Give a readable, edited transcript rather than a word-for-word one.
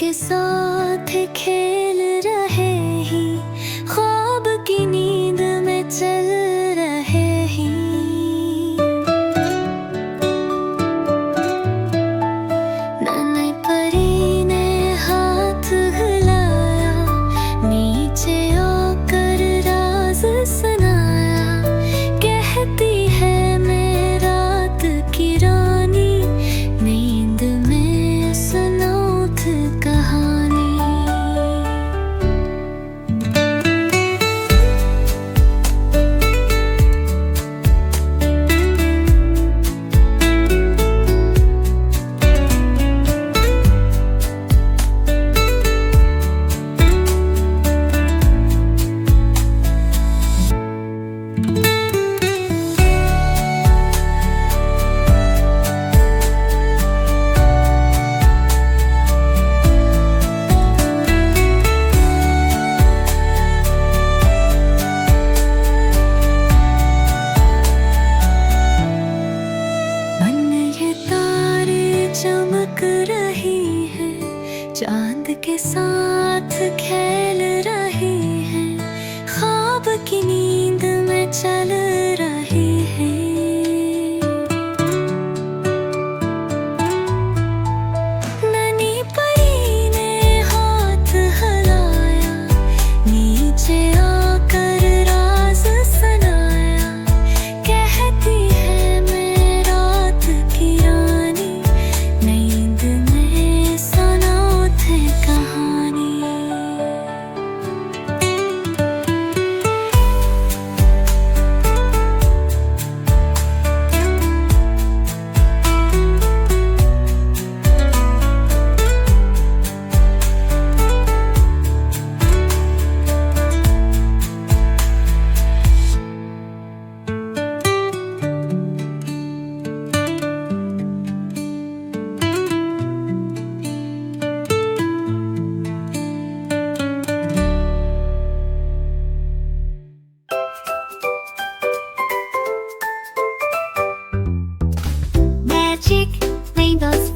के साथ खेल रहे ही, ख्वाब की नींद में चल रहे ही। नन्ही परी ने हाथ हिलाया, नीचे आकर राज सुनाया। कहती है मैं रात की रानी, नींद में सुनाऊं कहानी। चमक रही है, चांद के साथ खेल रही है, ख्वाब की नींद में चल रही है। नन्ही परी ने हाथ हिलाया, नीचे आकर राज सुनाया। कहती है मैं रात की रानी, नींद में सुनाऊं कहानी। Magic rainbows